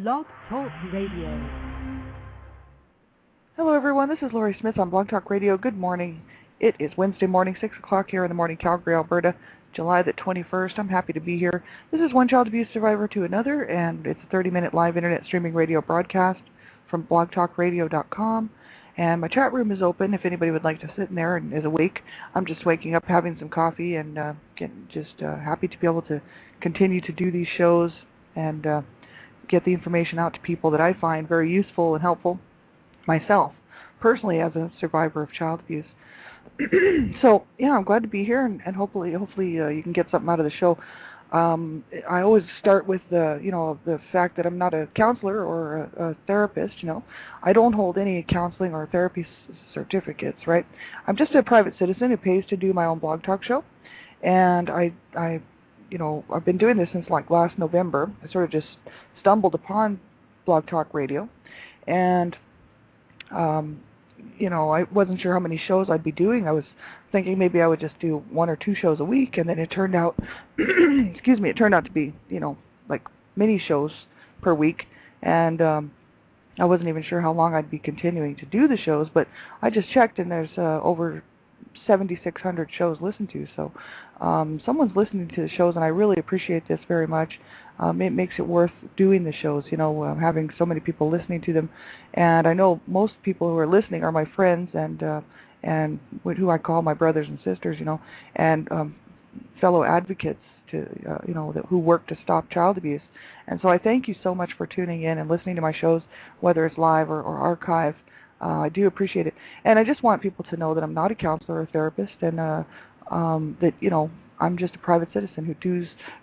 Blog Talk Radio. Hello everyone, this is Laurie Smith on Blog Talk Radio. Good morning. It is Wednesday morning, 6 o'clock here in the morning, Calgary, Alberta, July the 21st. I'm happy to be here. This is one child abuse survivor to another, and it's a 30-minute live internet streaming radio broadcast from blogtalkradio.com. And my chat room is open if anybody would like to sit in there and is awake. I'm just waking up, having some coffee, and happy to be able to continue to do these shows and get the information out to people that I find very useful and helpful myself, personally, as a survivor of child abuse. So, yeah, I'm glad to be here, and hopefully you can get something out of the show. I always start with the fact that I'm not a counselor or a therapist. I don't hold any counseling or therapy certificates, right? I'm just a private citizen who pays to do my own blog talk show, and I've been doing this since like last November. I sort of just stumbled upon Blog Talk Radio, and I wasn't sure how many shows I'd be doing. I was thinking maybe I would just do 1 or 2 shows a week, and then it turned out, it turned out to be, like mini shows per week, and I wasn't even sure how long I'd be continuing to do the shows, but I just checked, and there's over 7,600 shows listened to, so someone's listening to the shows, and I really appreciate this very much. It makes it worth doing the shows, having so many people listening to them, and I know most people who are listening are my friends and who I call my brothers and sisters, and fellow advocates who work to stop child abuse. And so I thank you so much for tuning in and listening to my shows, whether it's live or archive. I do appreciate it, and I just want people to know that I'm not a counselor or therapist, and that I'm just a private citizen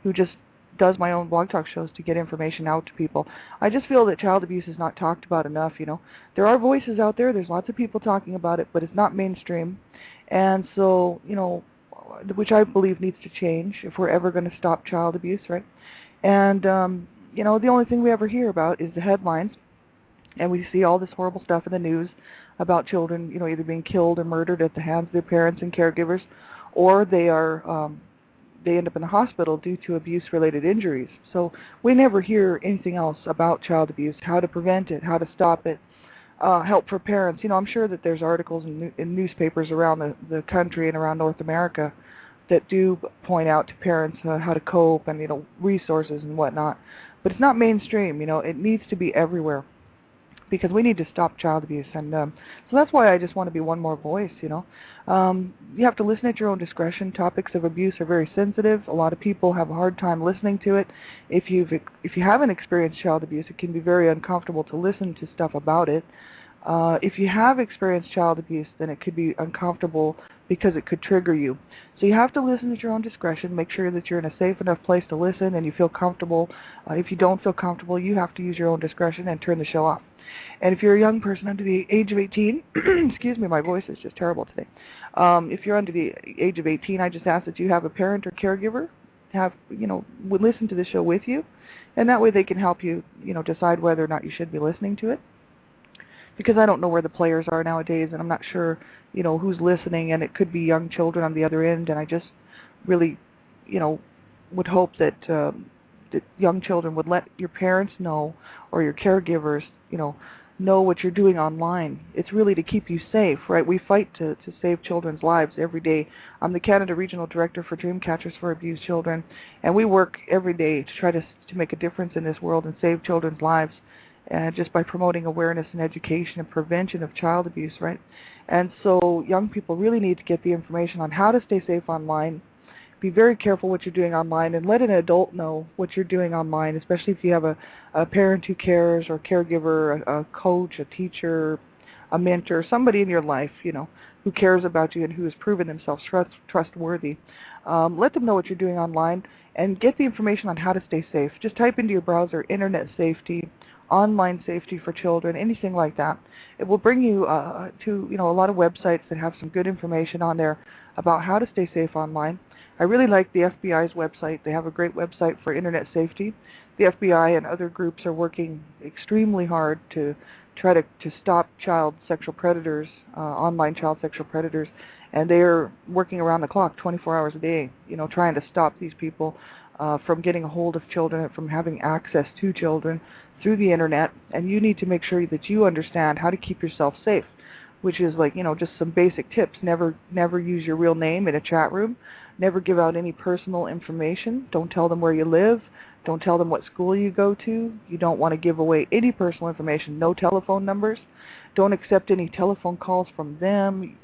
who just does my own blog talk shows to get information out to people. I just feel that child abuse is not talked about enough. There are voices out there. There's lots of people talking about it, but it's not mainstream, and so which I believe needs to change if we're ever going to stop child abuse, right? And the only thing we ever hear about is the headlines. And we see all this horrible stuff in the news about children, either being killed or murdered at the hands of their parents and caregivers, or they end up in the hospital due to abuse-related injuries. So we never hear anything else about child abuse, how to prevent it, how to stop it, help for parents. I'm sure that there's articles in newspapers around the country and around North America that do point out to parents how to cope and, resources and whatnot. But it's not mainstream. It needs to be everywhere, because we need to stop child abuse, and so that's why I just want to be one more voice. You have to listen at your own discretion. Topics of abuse are very sensitive. A lot of people have a hard time listening to it. If you haven't experienced child abuse, it can be very uncomfortable to listen to stuff about it. If you have experienced child abuse, then it could be uncomfortable because it could trigger you. So you have to listen at your own discretion. Make sure that you're in a safe enough place to listen and you feel comfortable. If you don't feel comfortable, you have to use your own discretion and turn the show off. And if you're a young person under the age of 18, excuse me, my voice is just terrible today. If you're under the age of 18, I just ask that you have a parent or caregiver would listen to the show with you, and that way they can help you, decide whether or not you should be listening to it. Because I don't know where the players are nowadays, and I'm not sure, who's listening, and it could be young children on the other end, and I just really, would hope that that young children would let your parents know, or your caregivers, know what you're doing online. It's really to keep you safe, right? We fight to save children's lives every day. I'm the Canada Regional Director for Dreamcatchers for Abused Children, and we work every day to try to make a difference in this world and save children's lives, just by promoting awareness and education and prevention of child abuse, right? And so young people really need to get the information on how to stay safe online. Be very careful what you're doing online, and let an adult know what you're doing online, especially if you have a parent who cares, or caregiver, a coach, a teacher, a mentor, somebody in your life, who cares about you and who has proven themselves trustworthy. Let them know what you're doing online, and get the information on how to stay safe. Just type into your browser internet safety, online safety for children, anything like that. It will bring you to a lot of websites that have some good information on there about how to stay safe online. I really like the FBI's website. They have a great website for internet safety. The FBI and other groups are working extremely hard to try to stop child sexual predators, online child sexual predators, and they are working around the clock, 24 hours a day, trying to stop these people. from getting a hold of children, from having access to children through the internet, and you need to make sure that you understand how to keep yourself safe, which is like, just some basic tips. Never use your real name in a chat room. Never give out any personal information. Don't tell them where you live. Don't tell them what school you go to. You don't want to give away any personal information. No telephone numbers. Don't accept any telephone calls from them.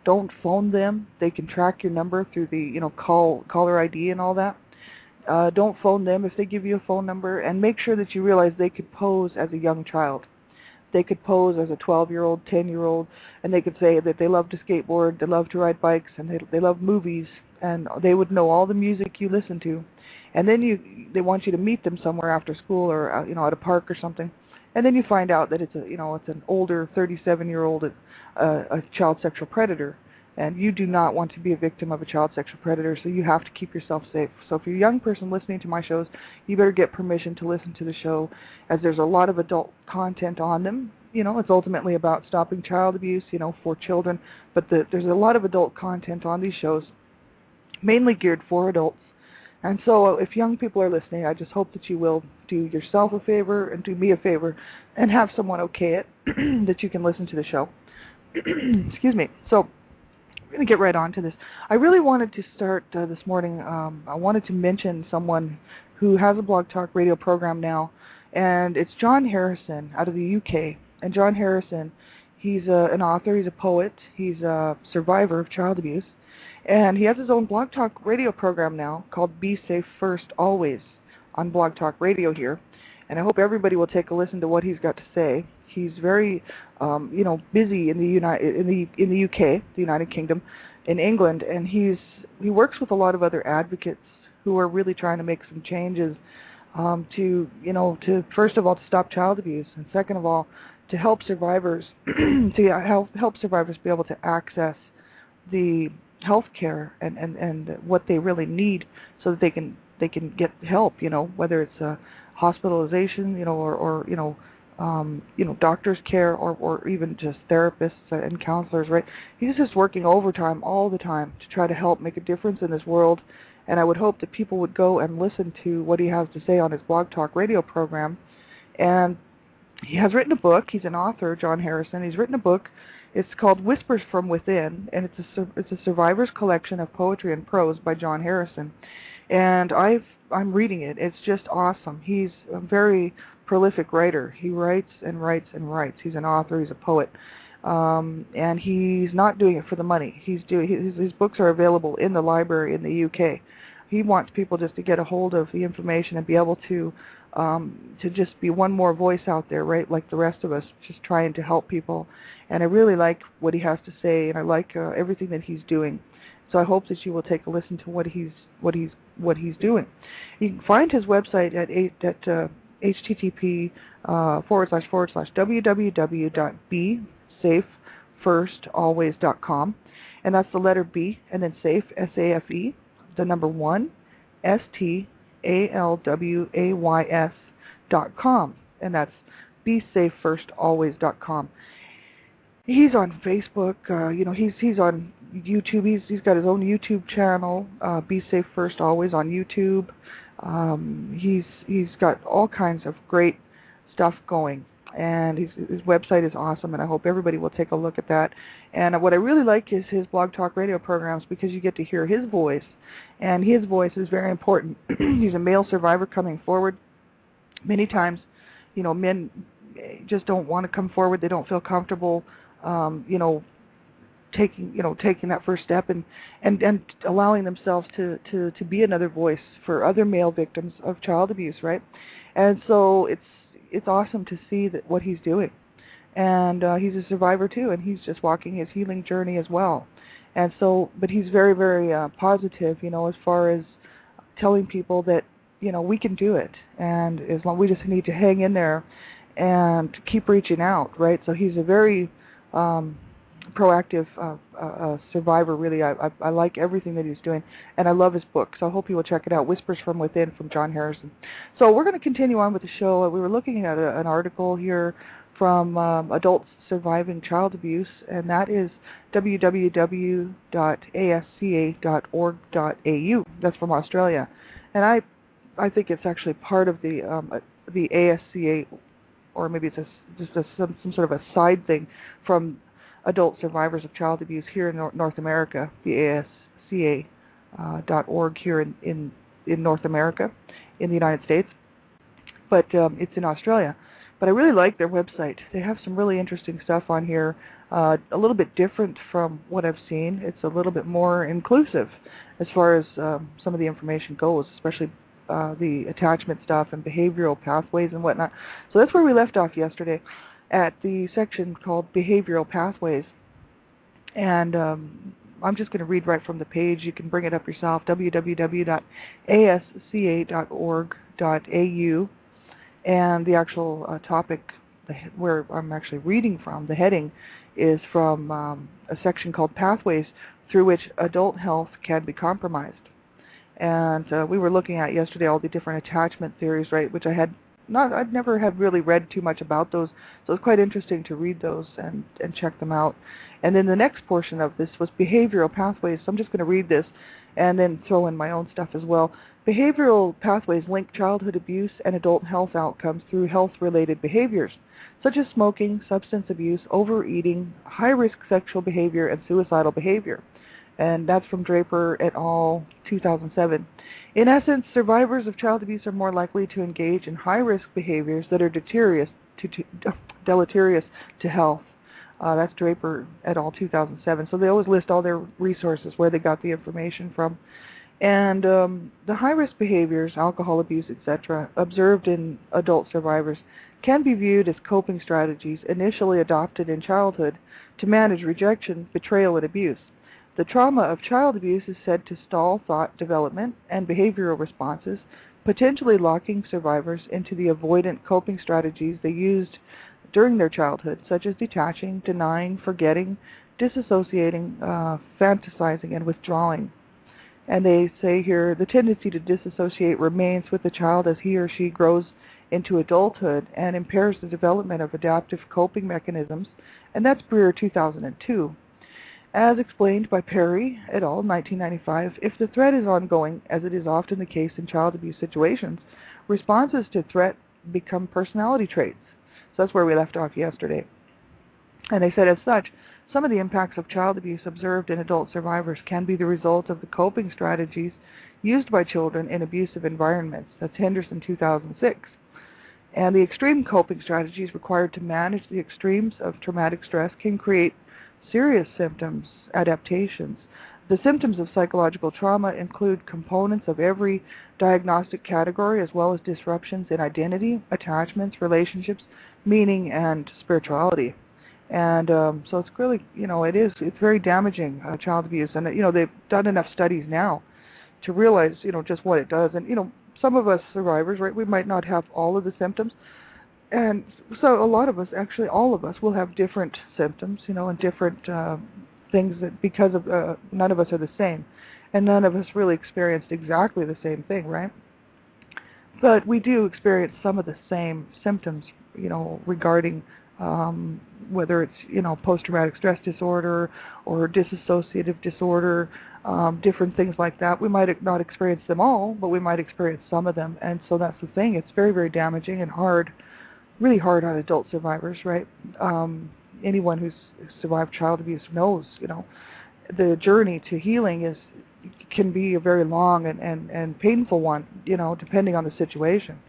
Don't phone them. They can track your number through the, caller ID and all that. Don't phone them if they give you a phone number, and make sure that you realize they could pose as a young child. They could pose as a 12-year-old, 10-year-old, and they could say that they love to skateboard, they love to ride bikes, and they love movies, and they would know all the music you listen to. And then they want you to meet them somewhere after school or at a park or something. And then you find out that it's an older 37-year-old a child sexual predator. And you do not want to be a victim of a child sexual predator, so you have to keep yourself safe. So if you're a young person listening to my shows, you better get permission to listen to the show, as there's a lot of adult content on them. It's ultimately about stopping child abuse, for children, but there's a lot of adult content on these shows, mainly geared for adults. And so if young people are listening, I just hope that you will do yourself a favor and do me a favor and have someone okay it, that you can listen to the show. Excuse me. So I'm going to get right on to this. I really wanted to start this morning. I wanted to mention someone who has a Blog Talk Radio program now, and it's John Harrison out of the UK. And John Harrison, he's an author, he's a poet, he's a survivor of child abuse, and he has his own Blog Talk Radio program now called Be Safe First Always on Blog Talk Radio here. And I hope everybody will take a listen to what he's got to say. He's very, busy in the UK, the United Kingdom, in England, and he works with a lot of other advocates who are really trying to make some changes to first of all to stop child abuse, and second of all to help survivors help survivors be able to access the health care and what they really need, so that they can get help. Whether it's hospitalization, or doctor's care, or even just therapists and counselors, right? He's just working overtime all the time to try to help make a difference in this world, and I would hope that people would go and listen to what he has to say on his Blog Talk Radio program. And he has written a book. He's an author, John Harrison. He's written a book. It's called Whispers from Within, and it's a survivor's collection of poetry and prose by John Harrison. And I'm reading it. It's just awesome. He's a very prolific writer. He writes and writes and writes. He's an author. He's a poet, and he's not doing it for the money. His books are available in the library in the UK. He wants people just to get a hold of the information and be able to just be one more voice out there, right? Like the rest of us, just trying to help people. And I really like what he has to say, and I like everything that he's doing. So I hope that you will take a listen to what he's doing. You can find his website at http://www.besafefirst.always.com, and that's the letter B and then safe, SAFE, the number 1, STALWAYS.com, and that's besafefirst.always.com. He's on Facebook. He's on YouTube. He's got his own YouTube channel, Be Safe First Always on YouTube. He's got all kinds of great stuff going, and his website is awesome, and I hope everybody will take a look at that. And what I really like is his Blog Talk Radio programs, because you get to hear his voice, and his voice is very important. He's a male survivor coming forward. Many times, men just don't want to come forward. They don't feel comfortable taking that first step and allowing themselves to be another voice for other male victims of child abuse, right? And so it's awesome to see that what he's doing, and he's a survivor too, and he's just walking his healing journey as well. And so, but he's very, very positive, as far as telling people that we can do it, and as long we just need to hang in there and keep reaching out, right? So he's a very proactive survivor, really. I like everything that he's doing, and I love his book, so I hope you will check it out, Whispers from Within from John Harrison. So we're going to continue on with the show. We were looking at an article here from Adults Surviving Child Abuse, and that is www.asca.org.au. That's from Australia. And I think it's actually part of the ASCA, or maybe it's some sort of a side thing from adult survivors of child abuse here in North America, the ASCA.org here in North America, in the United States, but it's in Australia. But I really like their website. They have some really interesting stuff on here, a little bit different from what I've seen. It's a little bit more inclusive as far as some of the information goes, especially the attachment stuff and behavioral pathways and whatnot. So that's where we left off yesterday, at the section called Behavioral Pathways. And I'm just going to read right from the page. You can bring it up yourself, www.asca.org.au. And the actual topic where I'm actually reading from, the heading, is from a section called Pathways Through Which Adult Health Can Be Compromised. And we were looking at yesterday all the different attachment theories, right, which I'd never had really read too much about those, so it was quite interesting to read those and check them out. And then the next portion of this was behavioral pathways, so I'm just going to read this and then throw in my own stuff as well. Behavioral pathways link childhood abuse and adult health outcomes through health-related behaviors, such as smoking, substance abuse, overeating, high-risk sexual behavior, and suicidal behavior. And that's from Draper et al., 2007. In essence, survivors of child abuse are more likely to engage in high-risk behaviors that are deleterious to health. That's Draper et al., 2007. So they always list all their resources, where they got the information from. And the high-risk behaviors, alcohol abuse, etc., observed in adult survivors can be viewed as coping strategies initially adopted in childhood to manage rejection, betrayal, and abuse. The trauma of child abuse is said to stall thought development and behavioral responses, potentially locking survivors into the avoidant coping strategies they used during their childhood, such as detaching, denying, forgetting, disassociating, fantasizing, and withdrawing. And they say here, the tendency to disassociate remains with the child as he or she grows into adulthood and impairs the development of adaptive coping mechanisms, and that's Breer 2002. As explained by Perry et al. 1995, if the threat is ongoing, as it is often the case in child abuse situations, responses to threat become personality traits. So that's where we left off yesterday. And they said, as such, some of the impacts of child abuse observed in adult survivors can be the result of the coping strategies used by children in abusive environments. That's Henderson 2006. And the extreme coping strategies required to manage the extremes of traumatic stress can create serious symptoms, adaptations. The symptoms of psychological trauma include components of every diagnostic category, as well as disruptions in identity, attachments, relationships, meaning, and spirituality. And so it's really, it's very damaging, child abuse. And, they've done enough studies now to realize, just what it does. And, some of us survivors, right, we might not have all of the symptoms. And so a lot of us, actually all of us, will have different symptoms, and different things that because of none of us are the same. And none of us really experienced exactly the same thing, right? But we do experience some of the same symptoms, regarding whether it's, post-traumatic stress disorder or dissociative disorder, different things like that. We might not experience them all, but we might experience some of them. And so that's the thing. It's very, very damaging and hard, really hard on adult survivors, right? Anyone who's survived child abuse knows, the journey to healing can be a very long and painful one, depending on the situation,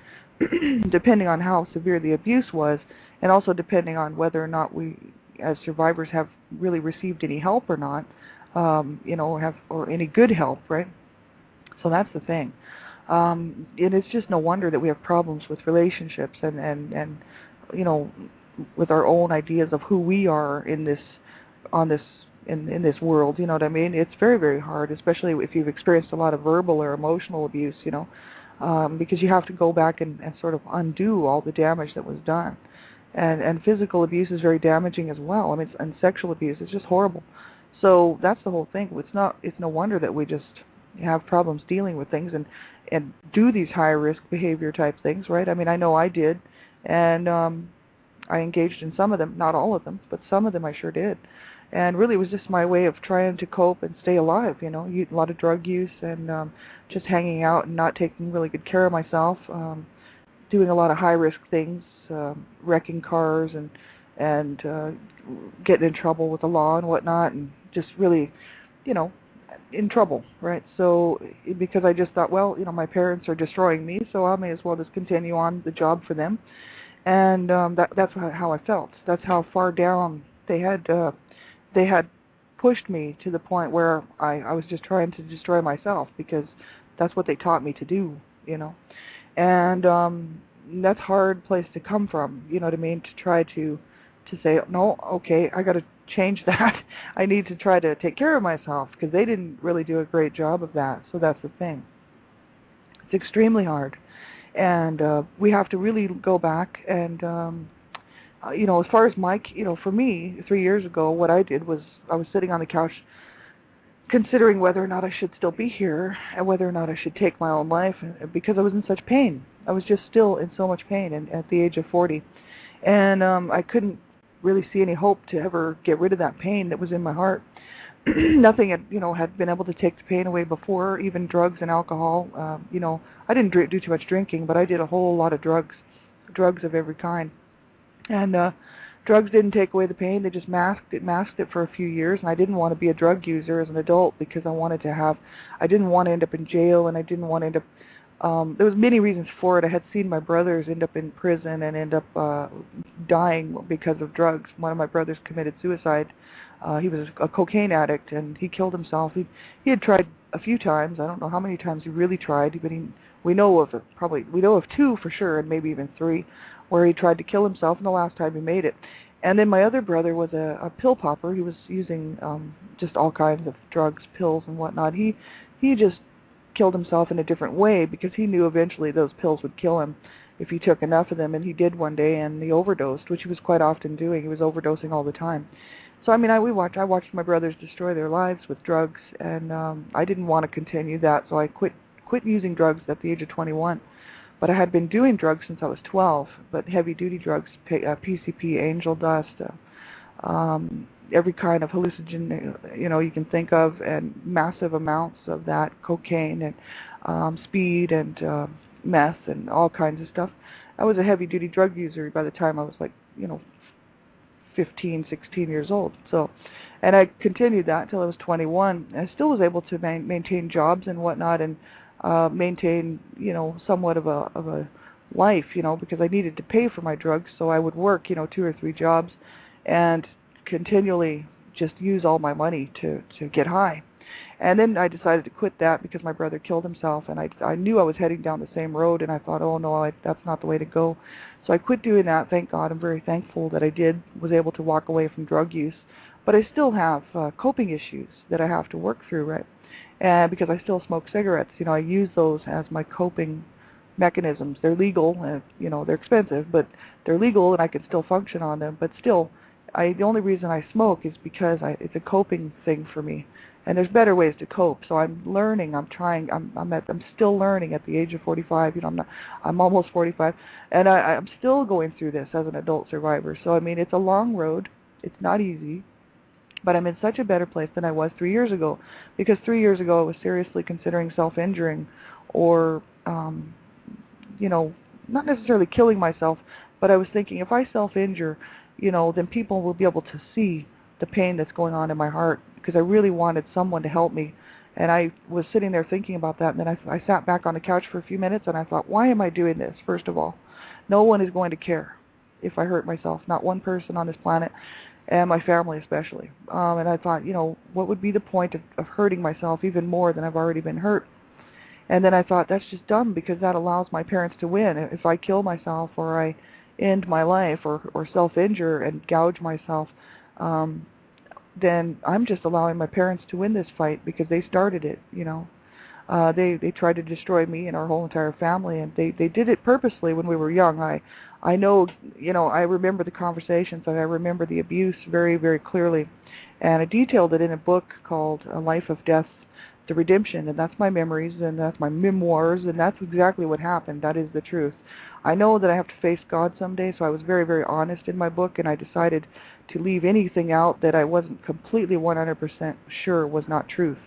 depending on how severe the abuse was, and also depending on whether or not we, as survivors, have really received any help or not, or any good help, right? So that's the thing. And it's just no wonder that we have problems with relationships and with our own ideas of who we are in this world. You know what I mean? It's very, very hard, especially if you've experienced a lot of verbal or emotional abuse. Because you have to go back and sort of undo all the damage that was done. And physical abuse is very damaging as well. I mean, and sexual abuse is just horrible. So that's the whole thing. It's no wonder that we just have problems dealing with things and do these high-risk behavior type things, right? I mean, I know I did, and I engaged in some of them, not all of them, but some of them I sure did. And really, it was just my way of trying to cope and stay alive. A lot of drug use and just hanging out and not taking really good care of myself, doing a lot of high risk things, wrecking cars and getting in trouble with the law and whatnot, and just really, in trouble, right? So because I just thought, well, my parents are destroying me, so I may as well just continue on the job for them, and that's how I felt. That's how far down they had pushed me, to the point where I was just trying to destroy myself, because that's what they taught me to do, and that's a hard place to come from, you know what I mean, to try to say, no, okay, I got to change that. I need to try to take care of myself, because they didn't really do a great job of that. So that's the thing. It's extremely hard, and we have to really go back and as far as Mike, for me, 3 years ago, what I did was I was sitting on the couch considering whether or not I should still be here and whether or not I should take my own life, because I was in such pain. I was just still in so much pain, and at the age of 40. And I couldn't really see any hope to ever get rid of that pain that was in my heart. Nothing had been able to take the pain away before, even drugs and alcohol. I didn't do too much drinking, but I did a whole lot of drugs of every kind. And drugs didn't take away the pain; they just masked it for a few years. And I didn't want to be a drug user as an adult, because I didn't want to end up in jail, and I didn't want to end up. There was many reasons for it. I had seen my brothers end up in prison and end up dying because of drugs. One of my brothers committed suicide. He was a cocaine addict, and he killed himself. He had tried a few times. I don't know how many times he really tried, but we know of two for sure, and maybe even three, where he tried to kill himself, and the last time he made it. And then my other brother was a pill popper. He was using just all kinds of drugs, pills and whatnot. He just killed himself in a different way, because he knew eventually those pills would kill him if he took enough of them, and he did one day, and he overdosed, which he was quite often doing. He was overdosing all the time. So I watched my brothers destroy their lives with drugs, and I didn't want to continue that, so I quit using drugs at the age of 21. But I had been doing drugs since I was 12, but heavy duty drugs, PCP, angel dust, every kind of hallucinogen you can think of, and massive amounts of that, cocaine and speed and meth and all kinds of stuff. I was a heavy duty drug user by the time I was 15, 16 years old. So, and I continued that until I was 21. I still was able to maintain jobs and whatnot, and maintain somewhat of a life, because I needed to pay for my drugs. So I would work 2 or 3 jobs and continually just use all my money to get high. And then I decided to quit that because my brother killed himself, and I knew I was heading down the same road, and I thought, oh no, that's not the way to go. So I quit doing that. Thank God. I'm very thankful that I was able to walk away from drug use. But I still have coping issues that I have to work through, right? And because I still smoke cigarettes, I use those as my coping mechanisms. They're legal, they're expensive, but they're legal, and I can still function on them. But still, the only reason I smoke is because it's a coping thing for me. And there's better ways to cope. So I'm learning. I'm trying. I'm still learning at the age of 45. I'm almost 45, and I'm still going through this as an adult survivor. So I mean, it's a long road. It's not easy, but I'm in such a better place than I was 3 years ago. Because 3 years ago, I was seriously considering self-injuring, or not necessarily killing myself, but I was thinking, if I self-injure, then people will be able to see the pain that's going on in my heart, because I really wanted someone to help me. And I was sitting there thinking about that, and then I sat back on the couch for a few minutes, and I thought, why am I doing this? First of all, no one is going to care if I hurt myself, not one person on this planet, and my family especially. And I thought, what would be the point of hurting myself even more than I've already been hurt? And then I thought, that's just dumb, because that allows my parents to win. If I kill myself, or I end my life, or self-injure and gouge myself, then I'm just allowing my parents to win this fight, because they started it. They tried to destroy me and our whole entire family, and they did it purposely when we were young. I know, I remember the conversations, and I remember the abuse very, very clearly, and I detailed it in a book called A Life of Death the redemption, and that's my memories, and that's my memoirs, and that's exactly what happened. That is the truth. I know that I have to face God someday, so I was very, very honest in my book, and I decided to leave anything out that I wasn't completely 100% sure was not truth.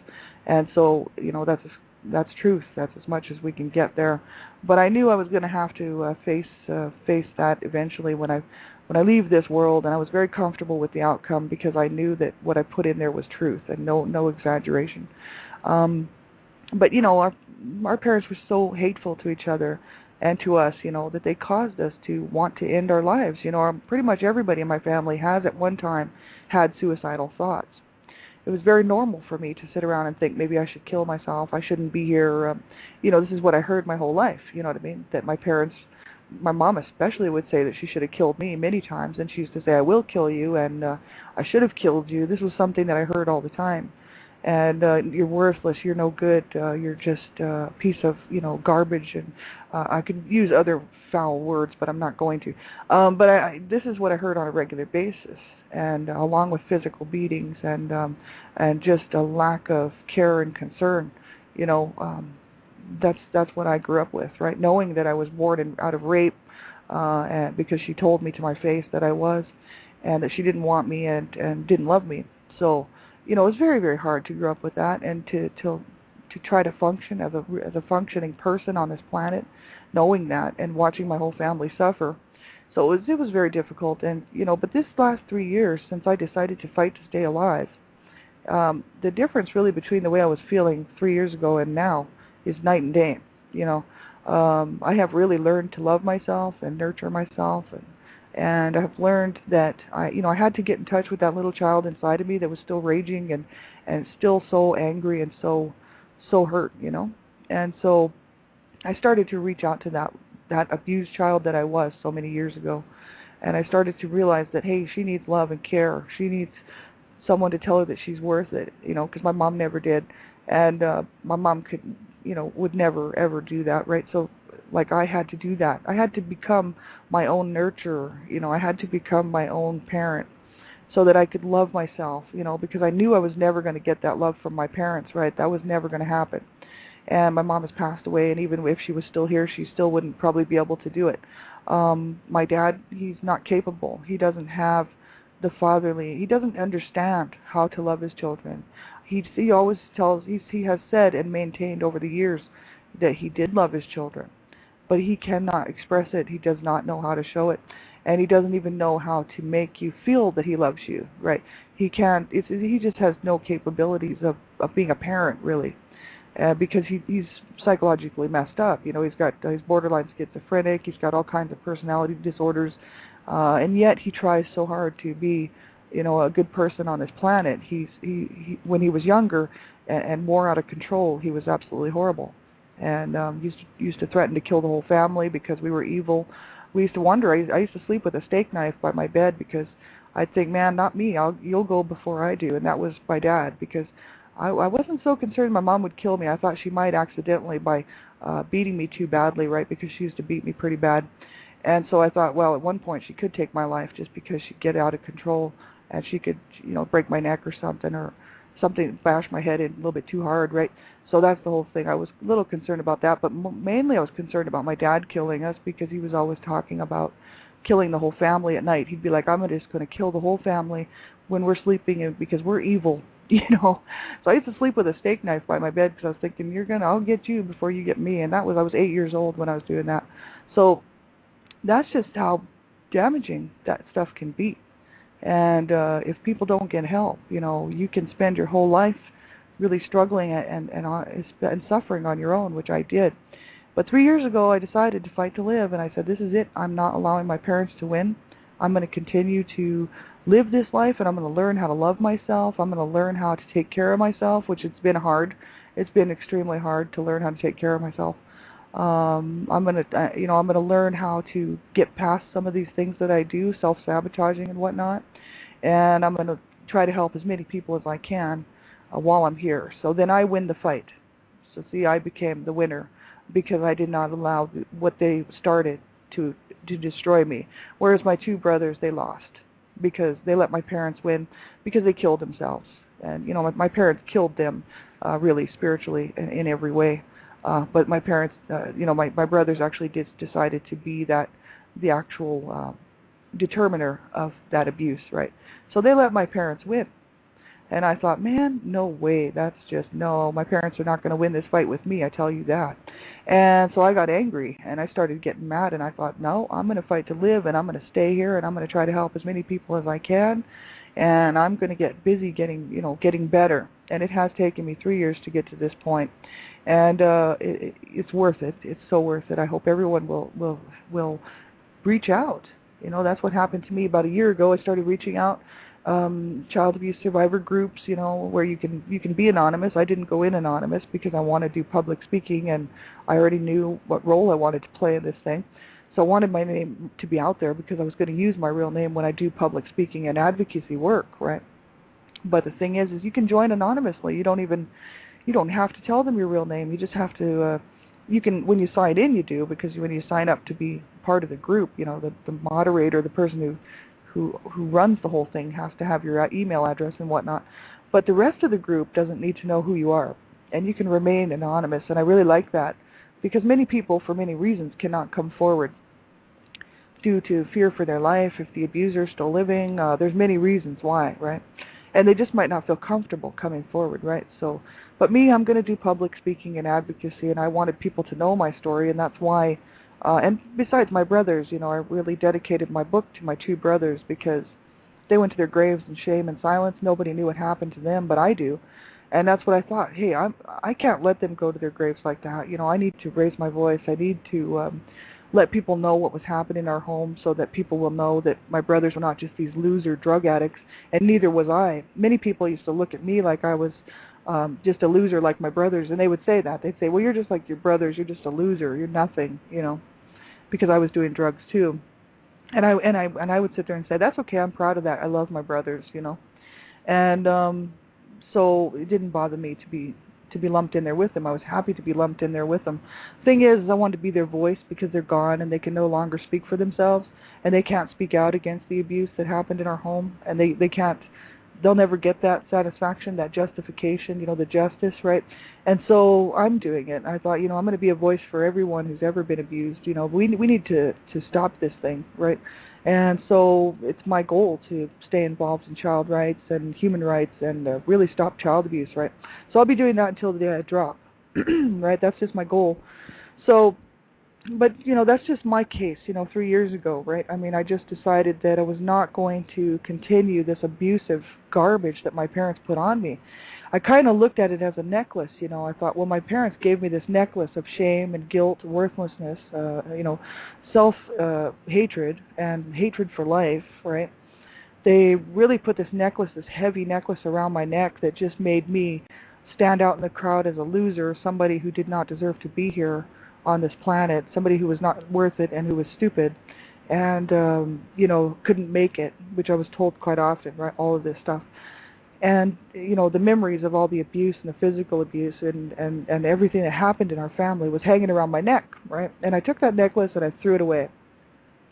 And so, that's truth. That's as much as we can get there. But I knew I was going to have to face that eventually when I leave this world, and I was very comfortable with the outcome because I knew that what I put in there was truth and no exaggeration. But our parents were so hateful to each other and to us, that they caused us to want to end our lives. Pretty much everybody in my family has at one time had suicidal thoughts. It was very normal for me to sit around and think maybe I should kill myself. I shouldn't be here. This is what I heard my whole life. You know what I mean? That my parents, my mom especially, would say that she should have killed me many times, and she used to say, "I will kill you," and I should have killed you. This was something that I heard all the time. And you're worthless, you're no good, you're just a piece of, garbage, and I could use other foul words, but I'm not going to. But this is what I heard on a regular basis, and along with physical beatings and just a lack of care and concern, that's what I grew up with, right? Knowing that I was born out of rape, and because she told me to my face that I was, and that she didn't want me and didn't love me, so. It was very, very hard to grow up with that and to try to function as a functioning person on this planet, knowing that and watching my whole family suffer. So it was very difficult. And but this last 3 years, since I decided to fight to stay alive, the difference really between the way I was feeling 3 years ago and now is night and day. I have really learned to love myself and nurture myself, and I've learned that I had to get in touch with that little child inside of me that was still raging and still so angry and so hurt, And so I started to reach out to that abused child that I was so many years ago, and I started to realize that, hey, she needs love and care. She needs someone to tell her that she's worth it, because my mom never did, and my mom would never ever do that, right? So I had to do that. I had to become my own nurturer. I had to become my own parent so that I could love myself, because I knew I was never going to get that love from my parents, right? That was never going to happen. And my mom has passed away, and even if she was still here, she still wouldn't probably be able to do it. My dad, he's not capable. He doesn't have the fatherly, he doesn't understand how to love his children. He always he has said and maintained over the years that he did love his children, but he cannot express it. He does not know how to show it, and he doesn't even know how to make you feel that he loves you, right? He can't. He just has no capabilities of being a parent, really, because he's psychologically messed up. He's borderline schizophrenic. He's got all kinds of personality disorders, and yet he tries so hard to be, a good person on this planet. He when he was younger and more out of control, he was absolutely horrible. And used to threaten to kill the whole family because we were evil. We used to wonder. I used to sleep with a steak knife by my bed because I'd think, man, not me. You'll go before I do. And that was my dad, because I wasn't so concerned my mom would kill me. I thought she might accidentally by beating me too badly, right? Because she used to beat me pretty bad. And so I thought, well, at one point she could take my life just because she'd get out of control and she could, break my neck or something, bash my head in a little bit too hard, right? So that's the whole thing. I was a little concerned about that, but mainly I was concerned about my dad killing us, because he was always talking about killing the whole family at night. He'd be like, I'm just going to kill the whole family when we're sleeping because we're evil, So I used to sleep with a steak knife by my bed because I was thinking, I'll get you before you get me. And I was 8 years old when I was doing that. So that's just how damaging that stuff can be. And if people don't get help, you can spend your whole life really struggling and suffering on your own, which I did. But 3 years ago, I decided to fight to live, and I said, this is it. I'm not allowing my parents to win. I'm going to continue to live this life, and I'm going to learn how to love myself. I'm going to learn how to take care of myself, which it's been hard. It's been extremely hard to learn how to take care of myself. I'm going to learn how to get past some of these things that I do, self-sabotaging and whatnot, and I'm going to try to help as many people as I can while I'm here. So then I win the fight. So see, I became the winner because I did not allow what they started to destroy me. Whereas my two brothers, they lost because they let my parents win because they killed themselves. And, my parents killed them really spiritually in every way. But my parents, my brothers actually decided to be the actual determiner of that abuse, right? So they let my parents win. And I thought, man, no way. That's just, no, my parents are not going to win this fight with me, I tell you that. And so I got angry, and I started getting mad, and I thought, no, I'm going to fight to live, and I'm going to stay here, and I'm going to try to help as many people as I can, and I'm going to get busy getting better. And it has taken me 3 years to get to this point. And it's worth it. It's so worth it. I hope everyone will reach out. That's what happened to me about a year ago. I started reaching out. Child abuse survivor groups, where you can be anonymous. I didn't go in anonymous because I want to do public speaking, and I already knew what role I wanted to play in this thing. So I wanted my name to be out there because I was going to use my real name when I do public speaking and advocacy work, right? But the thing is you can join anonymously. You don't have to tell them your real name. You just have to. You can, when you sign in, you do, because when you sign up to be part of the group, the moderator, the person who runs the whole thing has to have your email address and whatnot. But the rest of the group doesn't need to know who you are, and you can remain anonymous. And I really like that, because many people, for many reasons, cannot come forward due to fear for their life. If the abuser is still living, there's many reasons why, right? And they just might not feel comfortable coming forward, right? So, but me, I'm going to do public speaking and advocacy, and I wanted people to know my story, and that's why. And besides my brothers, I really dedicated my book to my two brothers, because they went to their graves in shame and silence. Nobody knew what happened to them, but I do. And that's what I thought. Hey, I can't let them go to their graves like that. I need to raise my voice. I need to let people know what was happening in our home, so that people will know that my brothers were not just these loser drug addicts, and neither was I. Many people used to look at me like I was just a loser like my brothers, and they would say that. They'd say, well, you're just like your brothers. You're just a loser. You're nothing, because I was doing drugs too. And I would sit there and say, that's okay. I'm proud of that. I love my brothers, And so it didn't bother me to be lumped in there with them. I was happy to be lumped in there with them. Thing is, I wanted to be their voice, because they're gone and they can no longer speak for themselves, and they can't speak out against the abuse that happened in our home, and they can't. They'll never get that satisfaction, that justification, the justice, right? And so I'm doing it. I thought, I'm going to be a voice for everyone who's ever been abused. We need to stop this thing, right? And so it's my goal to stay involved in child rights and human rights and really stop child abuse, right? So I'll be doing that until the day I drop, right? That's just my goal. So, but, that's just my case, 3 years ago, right? I mean, I just decided that I was not going to continue this abusive garbage that my parents put on me. I kind of looked at it as a necklace, I thought, well, my parents gave me this necklace of shame and guilt, worthlessness, self-hatred and hatred for life, right? They really put this necklace, this heavy necklace around my neck that just made me stand out in the crowd as a loser, somebody who did not deserve to be here on this planet, somebody who was not worth it and who was stupid and, couldn't make it, which I was told quite often, right, all of this stuff. And, the memories of all the abuse and the physical abuse and everything that happened in our family was hanging around my neck, right? And I took that necklace and I threw it away.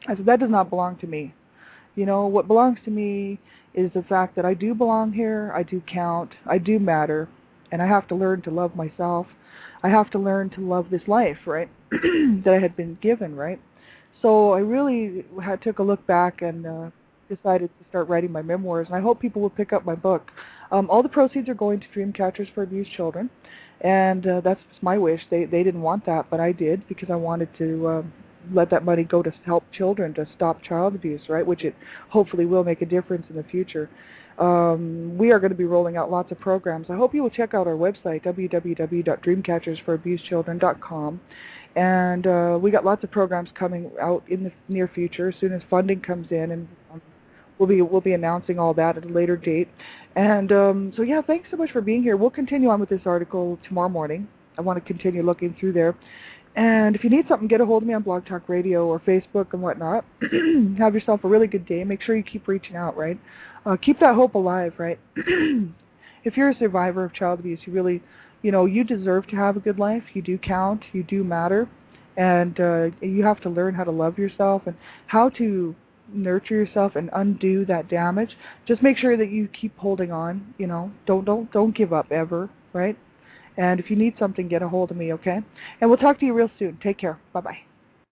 I said, that does not belong to me. What belongs to me is the fact that I do belong here, I do count, I do matter, and I have to learn to love myself. I have to learn to love this life, right, that I had been given, right? So I really took a look back and decided to start writing my memoirs, and I hope people will pick up my book. All the proceeds are going to Dream Catchers for Abused Children, and that's my wish. They didn't want that, but I did, because I wanted to let that money go to help children to stop child abuse, right, which it hopefully will make a difference in the future. We are going to be rolling out lots of programs. I hope you will check out our website, www.dreamcatchersforabusedchildren.com. And we got lots of programs coming out in the near future as soon as funding comes in, and we'll be announcing all that at a later date. And so yeah, thanks so much for being here. We'll continue on with this article tomorrow morning. I want to continue looking through there. And if you need something, get a hold of me on Blog Talk Radio or Facebook and whatnot. Have yourself a really good day. Make sure you keep reaching out, right? Keep that hope alive, right? If you're a survivor of child abuse, you really, you deserve to have a good life. You do count. You do matter. And you have to learn how to love yourself and how to nurture yourself and undo that damage. Just make sure that you keep holding on, Don't give up ever, right? And if you need something, get a hold of me, okay? And we'll talk to you real soon. Take care. Bye-bye.